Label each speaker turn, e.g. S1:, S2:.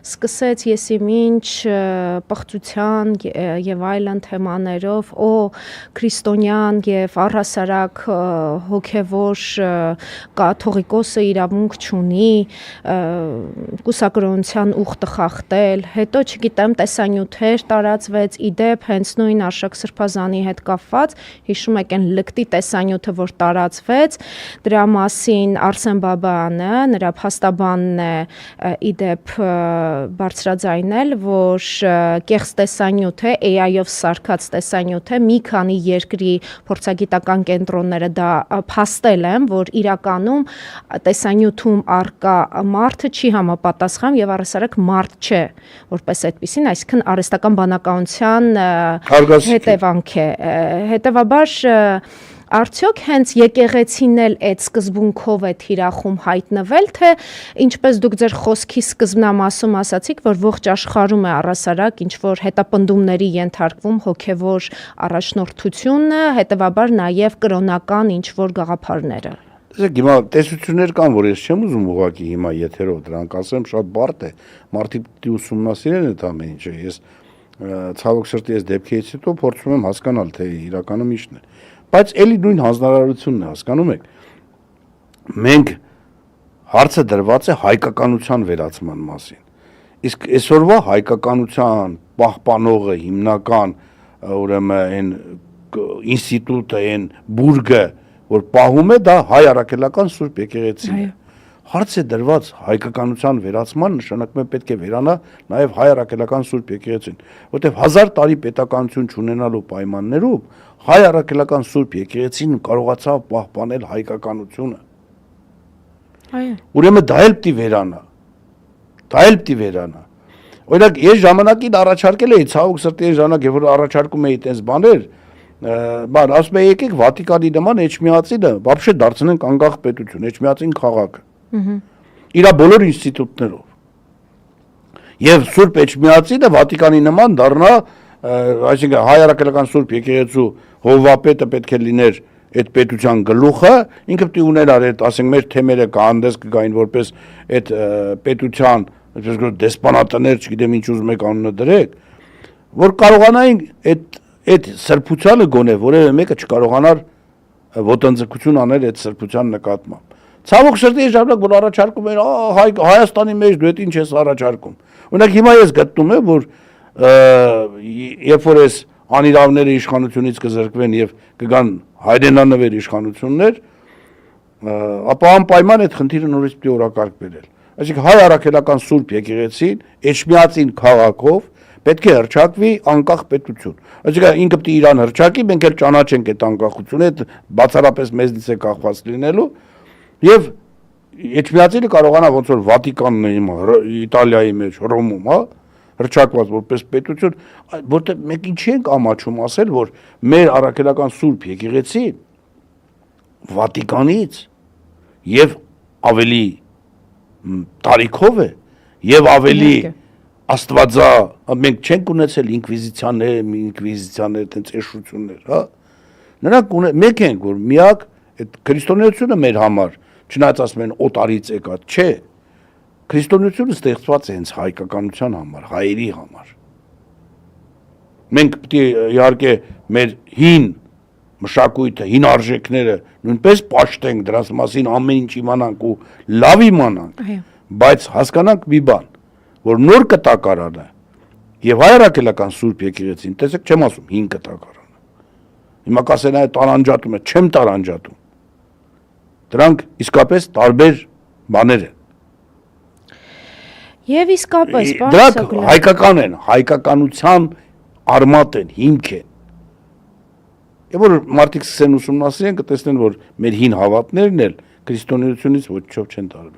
S1: սկսեց եսիմինչ պղծության եւ այլն թեմաներով քրիստոնյան եւ առհասարակ հոգեվոր կաթողիկոսը իրավունք չունի կուսակրոնության ուխտը խախտել, հետո չգիտեմ տեսանյութեր տարածվեց իդեպ հենց նույն Արշակ Սրբազանի հետ կապված, հիշում եք այն լկտի տեսանյութը, որ տարածվեց, դրա մասին Արսեն Բաբայանը, նրա փաստաբանն է իդեպ բարձրաձայնել, որ կեղծ տեսանյութ է, AI-ով սարքած տեսանյութ է, մի քանի երկրի փորձագիտական կենտրոնները դա փաստել են, որ իրականում տեսանյութում առկա մարդը չի համապատասխան եւ առհասարակ մարդ չէ, որպես այդպեսին, այսինքն արհեստական բանականության հետևանք է, հետևաբար արդյոք հենց եկեղեցին էլ այդ սկզբունքով է թիրախում հայտնվել, թե ինչպես դուք ձեր խոսքի սկզբնամասում ասացիք, որ ողջ աշխարհում է առհասարակ ինչ-որ հետապնդումների ենթարկվում հոգևոր առաջնորդությունը, հետևաբար նաև կրոնական ինչ-որ գաղափարները։
S2: Տեսեք, հիմա տեսություններ կան, որ ես չեմ ուզում ուղղակի հիմա եթերով դրանք ասեմ, շատ բարդ է, մարդիկ պիտի ուսումնասիրեն այդ ամեն ինչը, ես ցավոք սրտի ես դեպքից հետո փորձում եմ հասկանալ, թե իրականում ինչն է։ Բայց էլի նույն հանձնարարությունն է, հասկանում եք։ Մենք հարցը դրված է հայկականության վերացման մասին։ Իսկ այսօրվա հայկականության պահպանողը հիմնական ուրեմն այն ինստիտուտը, այն բուրգը, որ պահում է, դա հայ առաքելական Սուրբ եկեղեցին է։ Հարց է դրված հայկականության վերացման, նշանակում է պետք է վերանա նաև հայ առաքելական Սուրբ եկեղեցին, որտեղ 1000 տարի պետականություն չունենալու պայմաններում հայ առաքելական Սուրբ եկեղեցին կարողացավ պահպանել հայկականությունը։ Ուրեմն դա էլ պիտի վերանա։ Դա էլ պիտի վերանա։ Օրինակ, ես ժամանակին առաջարկել էի, ցավոք սրտի ժամանակ, երբ որ առաջարկում էի այդպես բաներ, բան, ասում էի եկեք Վատիկանի նման Էջմիածինը, вообще դարձնենք անկախ պետություն, Էջմիածին քաղաքը։ Իրա բոլոր ինստիտուտներով։ Եվ Սուրբ Էջմիածինը Վատիկանի նման դառնա, այսինքն հայ առաքելական Սուրբ եկեղեցու հովվապետը պետք է լիներ այդ պետության գլուխը, ինքը պետք է ուներ այդ, ասենք, մեր թեմերը կհանդես կգային որպես այդ պետության, այսպես գոհ դեսպանատներ, չգիտեմ ինչ ուզում եք անունը դրեք, որ կարողանային այդ սրբությանը գոնե որևէ մեկը չկարողանար ոտնձգություն անել այդ սրբության նկատմամբ։ Ցավոք սրտի ժամանակ որ առաջարկում են, Հայաստանի մեջ դու այդ ինչ ես առաջարկում։ Օրինակ հիմա ես գտնում եմ, որ երբ որ այս անիրավները իշխանությունից կզրկվեն եւ կգան հայրենանվեր իշխանություններ, ապա անպայման այդ խնդիրը նորից պետք է օրակարգ բերել։ Այսինքն հայ առաքելական Սուրբ եկեղեցին Էջմիածին քաղաքով պետք է հռչակվի անկախ պետություն։ Այսինքն ինքը պետք է իրան հռչակի, մենք էլ ճանաչենք այդ անկախությունը, այդ բացառապես մեզնից է կախված լինելու, եւ Էջմիածինը կարողանա ոնց որ Վատիկանն է Իտալիայի մեջ, Հռոմում, հա, հռչակված որպես պետություն, որտեղ մենք ինչի ենք ամաչում ասել, որ մեր առաքելական Սուրբ եկեղեցին Վատիկանից եւ ավելի տարիքով է եւ ավելի աստվածա, մենք չենք ունեցել ինկվիզիցիաներ, տենց էշություններ, հա։ Նրանք մենք ենք, որ միակ այդ քրիստոնեությունը մեր համար, չնայած ասում են օտարից եկած, չէ։ Քրիստոնեությունը ստեղծված է հենց հայկականության համար, հայերի համար։ Մենք պետք է իհարկե մեր հին մշակույթը, հին արժեքները նույնպես պաշտենք, դրանց մասին ամեն ինչ իմանանք ու լավ իմանանք, բայց հասկանանք մի բան, որ նոր կտակարանը եւ հայ առաքելական Սուրբ եկեղեցին, տեսեք, չեմ ասում հին կտակարանը։ Հիմա կասեն այ տարանջատում է, չեմ տարանջատում։ Դրանք իսկապես տարբեր բաներ են։
S1: Եվ իսկապես,
S2: դրանք հայկական են, հայկականության արմատ են, հիմք են։ Եվ որ մարդիկ սկսեն ուսումնասիրեն, կտեսնեն, որ մեր հին հավատներն էլ քրիստոնեությունից ոչինչով չեն տարբեր։